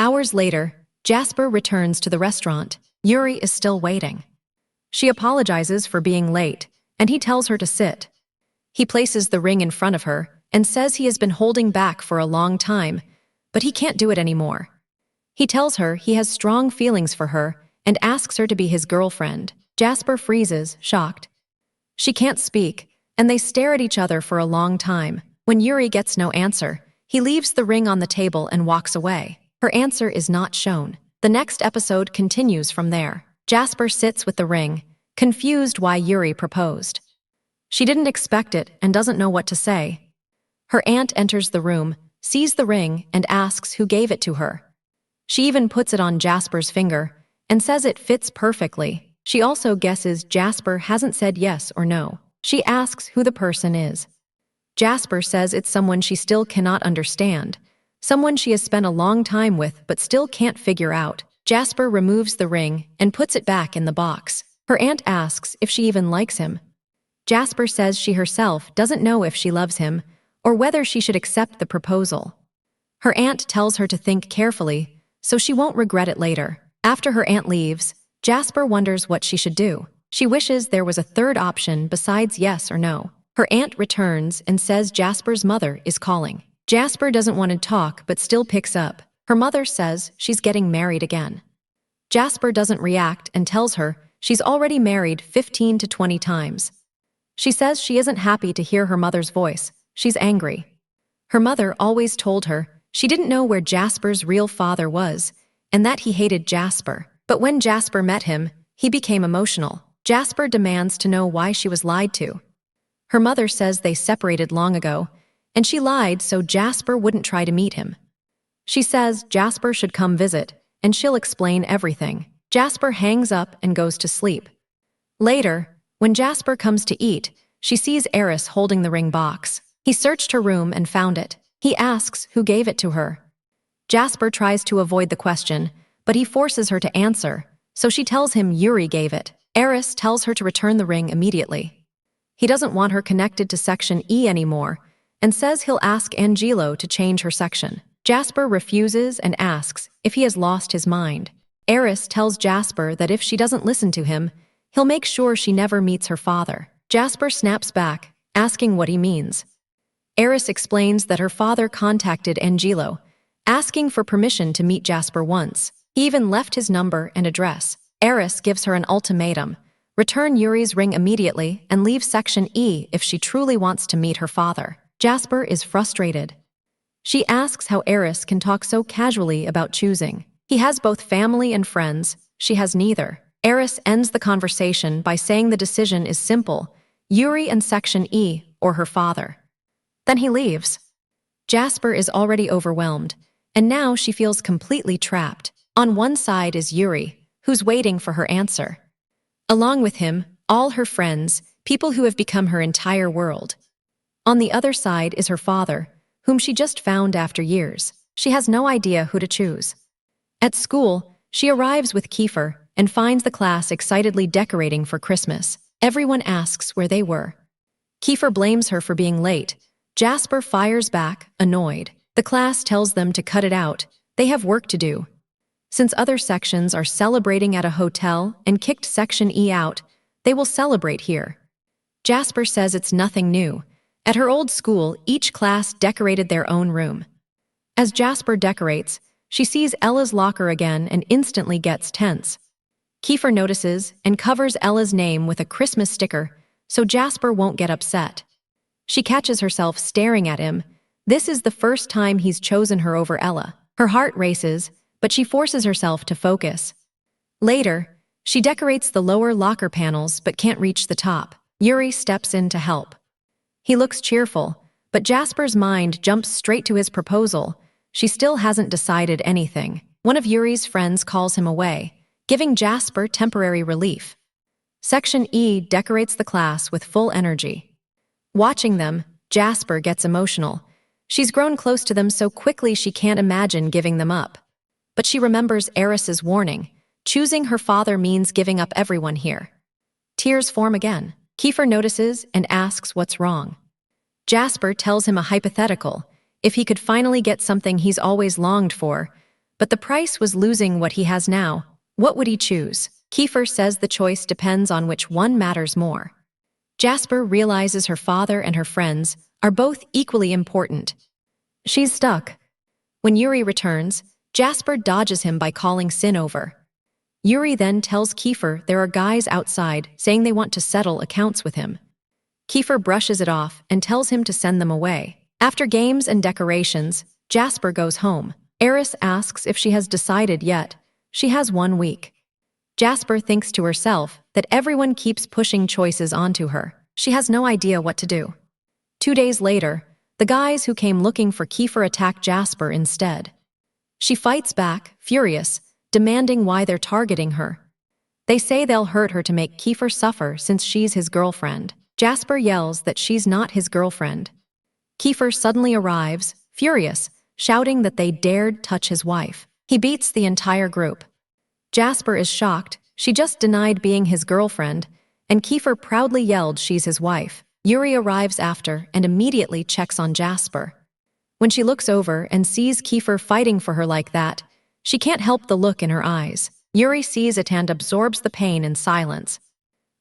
Hours later, Jasper returns to the restaurant. Yuri is still waiting. She apologizes for being late, and he tells her to sit. He places the ring in front of her and says he has been holding back for a long time, but he can't do it anymore. He tells her he has strong feelings for her and asks her to be his girlfriend. Jasper freezes, shocked. She can't speak, and they stare at each other for a long time. When Yuri gets no answer, he leaves the ring on the table and walks away. Her answer is not shown. The next episode continues from there. Jasper sits with the ring, confused why Yuri proposed. She didn't expect it and doesn't know what to say. Her aunt enters the room, sees the ring, and asks who gave it to her. She even puts it on Jasper's finger and says it fits perfectly. She also guesses Jasper hasn't said yes or no. She asks who the person is. Jasper says it's someone she still cannot understand, someone she has spent a long time with but still can't figure out. Jasper removes the ring and puts it back in the box. Her aunt asks if she even likes him. Jasper says she herself doesn't know if she loves him or whether she should accept the proposal. Her aunt tells her to think carefully so she won't regret it later. After her aunt leaves, Jasper wonders what she should do. She wishes there was a third option besides yes or no. Her aunt returns and says Jasper's mother is calling. Jasper doesn't want to talk but still picks up. Her mother says she's getting married again. Jasper doesn't react and tells her she's already married 15 to 20 times. She says she isn't happy to hear her mother's voice. She's angry. Her mother always told her she didn't know where Jasper's real father was and that he hated Jasper. But when Jasper met him, he became emotional. Jasper demands to know why she was lied to. Her mother says they separated long ago, and she lied so Jasper wouldn't try to meet him. She says Jasper should come visit, and she'll explain everything. Jasper hangs up and goes to sleep. Later, when Jasper comes to eat, she sees Eris holding the ring box. He searched her room and found it. He asks who gave it to her. Jasper tries to avoid the question, but he forces her to answer, so she tells him Yuri gave it. Eris tells her to return the ring immediately. He doesn't want her connected to Section E anymore and says he'll ask Angelo to change her section. Jasper refuses and asks if he has lost his mind. Eris tells Jasper that if she doesn't listen to him, he'll make sure she never meets her father. Jasper snaps back, asking what he means. Eris explains that her father contacted Angelo, asking for permission to meet Jasper once. He even left his number and address. Eris gives her an ultimatum: return Yuri's ring immediately and leave Section E if she truly wants to meet her father. Jasper is frustrated. She asks how Eris can talk so casually about choosing. He has both family and friends. She has neither. Eris ends the conversation by saying the decision is simple: Yuri and Section E or her father. Then he leaves. Jasper is already overwhelmed, and now she feels completely trapped. On one side is Yuri, who's waiting for her answer. Along with him, all her friends, people who have become her entire world. On the other side is her father, whom she just found after years. She has no idea who to choose. At school, she arrives with Kiefer and finds the class excitedly decorating for Christmas. Everyone asks where they were. Kiefer blames her for being late. Jasper fires back, annoyed. The class tells them to cut it out. They have work to do. Since other sections are celebrating at a hotel and kicked Section E out, they will celebrate here. Jasper says it's nothing new. At her old school, each class decorated their own room. As Jasper decorates, she sees Ella's locker again and instantly gets tense. Kiefer notices and covers Ella's name with a Christmas sticker so Jasper won't get upset. She catches herself staring at him. This is the first time he's chosen her over Ella. Her heart races, but she forces herself to focus. Later, she decorates the lower locker panels but can't reach the top. Yuri steps in to help. He looks cheerful, but Jasper's mind jumps straight to his proposal. She still hasn't decided anything. One of Yuri's friends calls him away, giving Jasper temporary relief. Section E decorates the class with full energy. Watching them, Jasper gets emotional. She's grown close to them so quickly she can't imagine giving them up. But she remembers Eris's warning. Choosing her father means giving up everyone here. Tears form again. Kiefer notices and asks what's wrong. Jasper tells him a hypothetical, if he could finally get something he's always longed for, But the price was losing what he has now. What would he choose? Kiefer says the choice depends on which one matters more. Jasper realizes her father and her friends are both equally important. She's stuck. When Yuri returns, Jasper dodges him by calling Sin over. Yuri then tells Kiefer there are guys outside saying they want to settle accounts with him. Kiefer brushes it off and tells him to send them away. After games and decorations, Jasper goes home. Eris asks if she has decided yet. She has 1 week. Jasper thinks to herself that everyone keeps pushing choices onto her. She has no idea what to do. 2 days later, the guys who came looking for Kiefer attack Jasper instead. She fights back, furious, demanding why they're targeting her. They say they'll hurt her to make Kiefer suffer since she's his girlfriend. Jasper yells that she's not his girlfriend. Kiefer suddenly arrives, furious, shouting that they dared touch his wife. He beats the entire group. Jasper is shocked. She just denied being his girlfriend, and Kiefer proudly yelled she's his wife. Yuri arrives after and immediately checks on Jasper. When she looks over and sees Kiefer fighting for her like that, she can't help the look in her eyes. Yuri sees it and absorbs the pain in silence.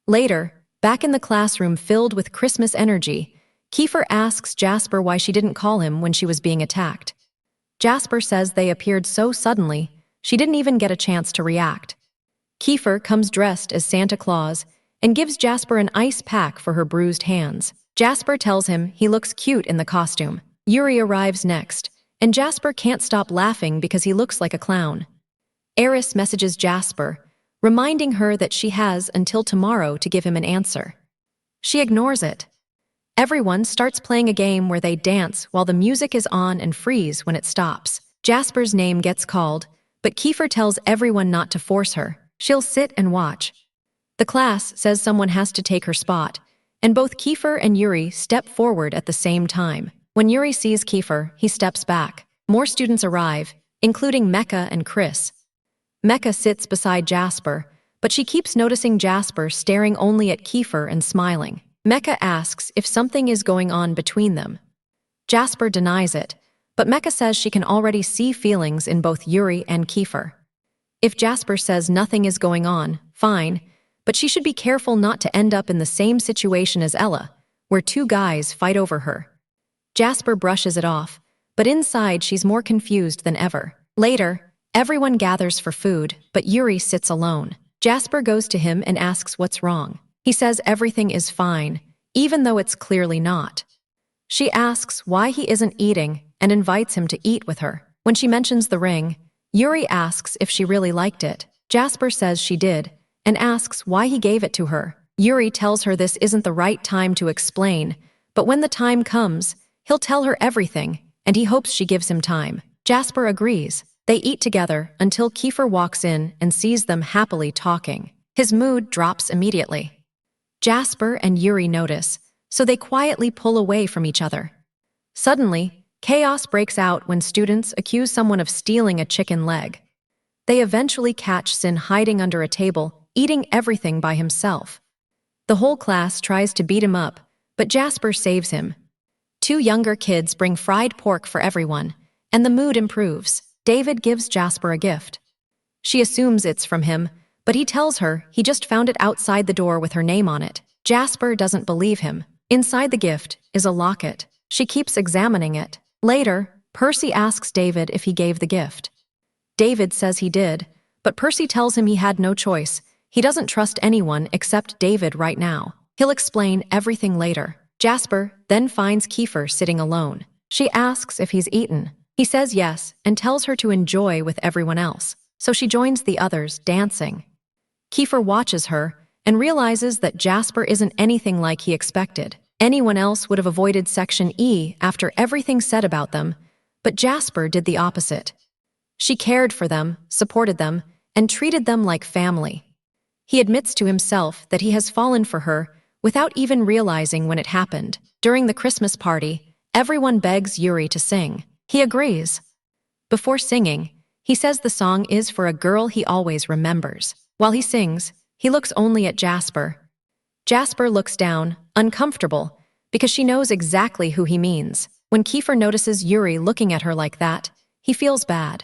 Later, back in the classroom filled with Christmas energy, Kiefer asks Jasper why she didn't call him when she was being attacked. Jasper says they appeared so suddenly, she didn't even get a chance to react. Kiefer comes dressed as Santa Claus and gives Jasper an ice pack for her bruised hands. Jasper tells him he looks cute in the costume. Yuri arrives next, and Jasper can't stop laughing because he looks like a clown. Eris messages Jasper, reminding her that she has until tomorrow to give him an answer. She ignores it. Everyone starts playing a game where they dance while the music is on and freeze when it stops. Jasper's name gets called, but Kiefer tells everyone not to force her. She'll sit and watch. The class says someone has to take her spot, and both Kiefer and Yuri step forward at the same time. When Yuri sees Kiefer, he steps back. More students arrive, including Mecca and Chris. Mecca sits beside Jasper, but she keeps noticing Jasper staring only at Kiefer and smiling. Mecca asks if something is going on between them. Jasper denies it, but Mecca says she can already see feelings in both Yuri and Kiefer. If Jasper says nothing is going on, fine, but she should be careful not to end up in the same situation as Ella, where 2 guys fight over her. Jasper brushes it off, but inside she's more confused than ever. Later, everyone gathers for food, but Yuri sits alone. Jasper goes to him and asks what's wrong. He says everything is fine, even though it's clearly not. She asks why he isn't eating and invites him to eat with her. When she mentions the ring, Yuri asks if she really liked it. Jasper says she did, and asks why he gave it to her. Yuri tells her this isn't the right time to explain, but when the time comes, he'll tell her everything, and he hopes she gives him time. Jasper agrees. They eat together until Kiefer walks in and sees them happily talking. His mood drops immediately. Jasper and Yuri notice, so they quietly pull away from each other. Suddenly, chaos breaks out when students accuse someone of stealing a chicken leg. They eventually catch Sin hiding under a table, eating everything by himself. The whole class tries to beat him up, but Jasper saves him. 2 younger kids bring fried pork for everyone, and the mood improves. David gives Jasper a gift. She assumes it's from him, but he tells her he just found it outside the door with her name on it. Jasper doesn't believe him. Inside the gift is a locket. She keeps examining it. Later, Percy asks David if he gave the gift. David says he did, but Percy tells him he had no choice. He doesn't trust anyone except David right now. He'll explain everything later. Jasper then finds Kiefer sitting alone. She asks if he's eaten. He says yes and tells her to enjoy with everyone else, so she joins the others dancing. Kiefer watches her and realizes that Jasper isn't anything like he expected. Anyone else would have avoided Section E after everything said about them, but Jasper did the opposite. She cared for them, supported them, and treated them like family. He admits to himself that he has fallen for her without even realizing when it happened. During the Christmas party, everyone begs Yuri to sing. He agrees. Before singing, he says the song is for a girl he always remembers. While he sings, he looks only at Jasper. Jasper looks down, uncomfortable, because she knows exactly who he means. When Kiefer notices Yuri looking at her like that, he feels bad.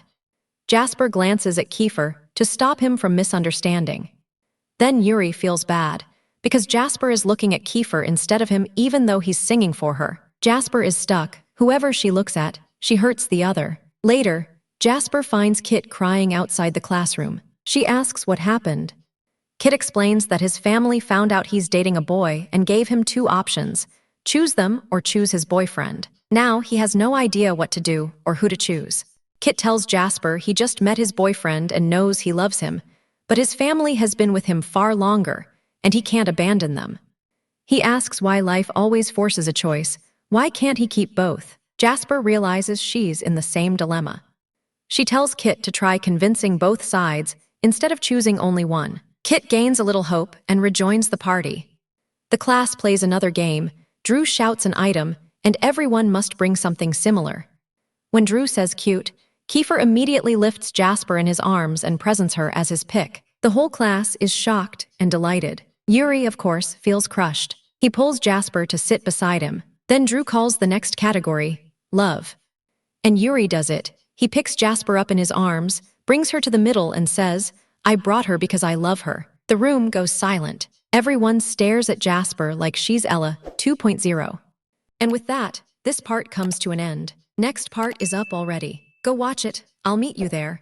Jasper glances at Kiefer to stop him from misunderstanding. Then Yuri feels bad, because Jasper is looking at Kiefer instead of him even though he's singing for her. Jasper is stuck. Whoever she looks at, she hurts the other. Later, Jasper finds Kit crying outside the classroom. She asks what happened. Kit explains that his family found out he's dating a boy and gave him two options: choose them or choose his boyfriend. Now he has no idea what to do or who to choose. Kit tells Jasper he just met his boyfriend and knows he loves him, but his family has been with him far longer, and he can't abandon them. He asks why life always forces a choice. Why can't he keep both? Jasper realizes she's in the same dilemma. She tells Kit to try convincing both sides instead of choosing only one. Kit gains a little hope and rejoins the party. The class plays another game. Drew shouts an item, and everyone must bring something similar. When Drew says cute, Kiefer immediately lifts Jasper in his arms and presents her as his pick. The whole class is shocked and delighted. Yuri, of course, feels crushed. He pulls Jasper to sit beside him. Then Drew calls the next category, love. And Yuri does it. He picks Jasper up in his arms, brings her to the middle and says, "I brought her because I love her." The room goes silent. Everyone stares at Jasper like she's Ella 2.0. And with that, this part comes to an end. Next part is up already. Go watch it. I'll meet you there.